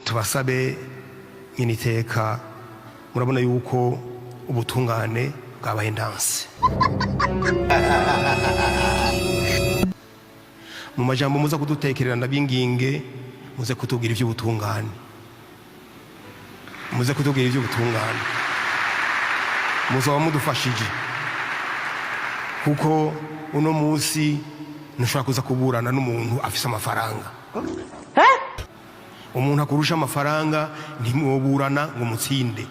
tubasabe nyine iteka murabona yuko ubutungane bwabaye ndanse mu majambo muza kudutekererana binginge muze kutubwira iby'ubutungane muzaba mudufashije kuko uno munsi ntushobora kuza kuburana n'umuntu afise amafaranga umuntu akurusha amafaranga ntimwoburana ngo mutsinde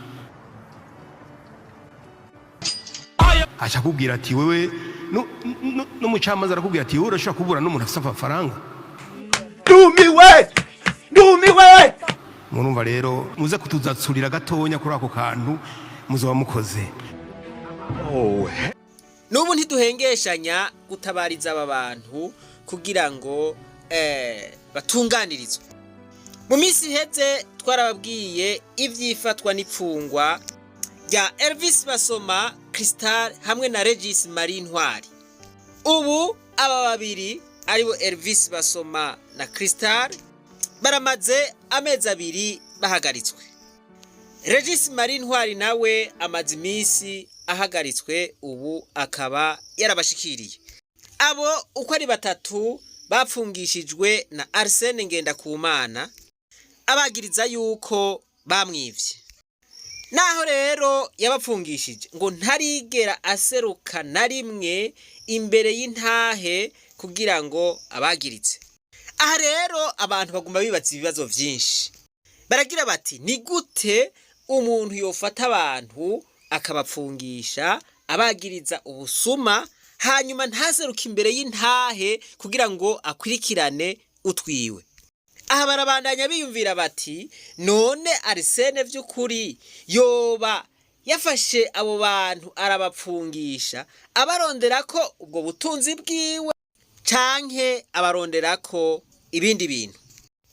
acha kubwira ati wewe n'umucamanza arakubwira ati wowe urashobora kuburana n'umuntu afise amafaranga ndumiwe murumva rero muze kutuzatsurira gatonya kuri ako kantu muzoba mukoze Nubu ntiduhengeshanya gutabariza aba bantu kugira ngo batunganirizwe. Mu minsi iheze twarababwiye ivyifatwa n'ipfungwa rya Elvis Basoma Crystal hamwe na Regis Marie Ntwari. Ubu aba babiri aribo Elvis Basoma na Crystal baramaze amezi abiri bahagaritswe. Regis Marie Ntwari nawe amaze imisi ahagaritswe ubu akaba yarabashikiriye. Abo uko ari batatu bapfungishijwe na Arsene Ngendakumana abagiriza yuko bamwivye. Naho rero yabapfungishije ngo ntarigera aseruka na rimwe imbere y'intahe kugira ngo abagiritse. Aha rero abantu baguma bibaza ibibazo vyinshi. Baragira bati ni gute umuntu yofata abantu akabapfungisha abagiriza ubusuma hanyuma ntaseruka imbere y'intahe kugira ngo akwirikirane utwiwe. Aha barabandanya biyumvira bati none Arsene vy'ukuri yoba yafashe abo bantu arabapfungisha abarondera ko ubwo butunzi bwiwe canke abarondera ko ibindi bintu.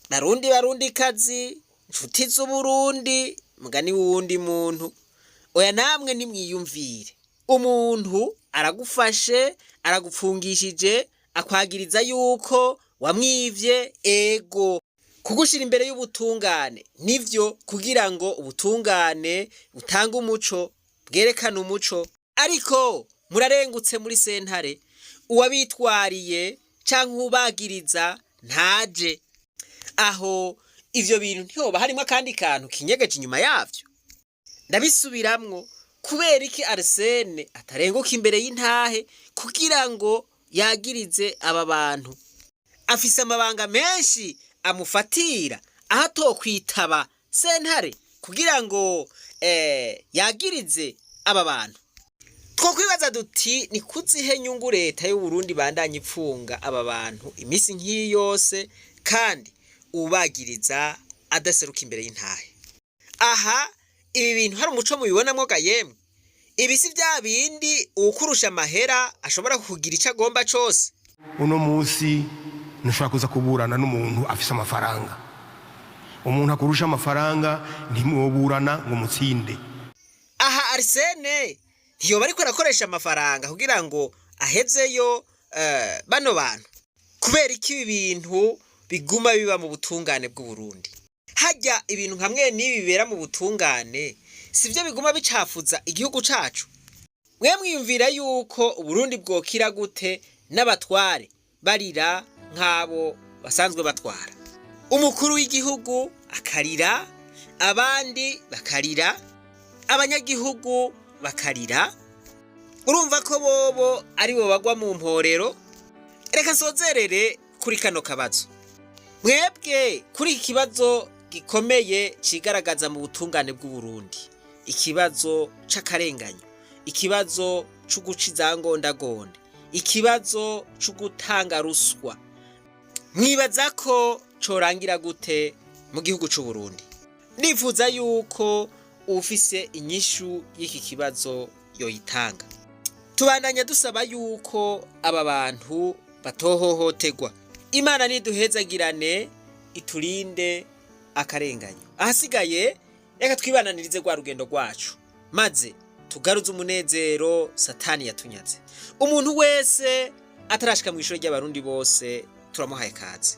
Barundi kazi nshuti z'Uburundi mugani wundi muntu oya namwe nimwiyumvire umuntu aragufashe aragupfungishije akwagiriza yuko wamwivye ego kugushira imbere y'ubutungane nivyo kugira ngo ubutungane utanga umuco bwerekana umuco ariko murarengutse muri sentare uwabitwariye canke ubagiriza ntaje aho ivyo bintu ntihoba harimo akandi kantu kinyegeje inyuma yavyo. Ndabisubiramwo kubera iki Arsene atarenguka imbere y'intahe kugira ngo yagirize aba bantu. Afise amabanga menshi amufatira aho tokwitaba sentare kugira ngo yagirize aba bantu. Twokwibaza duti ni kuzihe nyungu leta y'u Burundi bandanye ipfunga aba bantu imisi nk'iyi yose kandi ubagiriza adaseruka imbere y'intahe. Aha ibi bintu hari umuco mubibonamwo ga yemwe. Ibi si bya bindi ukurusha amahera ashobora kugira ico agomba cose. Uno munsi ntushobora kuza kuburana n'umuntu afise amafaranga. Umuntu akurusha amafaranga ntimwoburana ngo mutsinde. Aha Arsene ntiyoba ariko arakoresha amafaranga kugira ngo ahezeyo bano bantu. Kubera iki ibi bintu biguma biba mu butungane bw'u Burundi. Hajya ibintu hamwe n'ibibera mu butungane sivyo biguma bicafuza igihugu cacu. Mwe mwiyumvira yuko Uburundi bwokira gute n'abatware barira nk'abo basanzwe batwara. Umukuru w'igihugu akarira, abandi bakarira, abanyagihugu bakarira. Urumva ko bobo ari bo bagwa mu mporero. Reka nsozerere kuri kano kabazo. Mwebwe kuri iki kibazo gikomeye cigaragaza mu butungane bw'u Burundi, ikibazo c'akarenganyo, ikibazo c'uguca izangondagonde, ikibazo c'ugutanga ruswa, mwibaza ko corangira gute mu gihugu c'u Burundi? Nifuza yuko ufise inyishu y'iki kibazo yoyitanga. Tubandanya dusaba yuko aba bantu batohohotegwa. Imana niduhezagirane iturinde akarenganyo. Ahasigaye reka twibananirize rwa rugendo rwacu maze tugaruze umunezero Satani yatunyaze. Umuntu wese atarashika mu ishuri ry'abarundi bose turamuhaye kaze.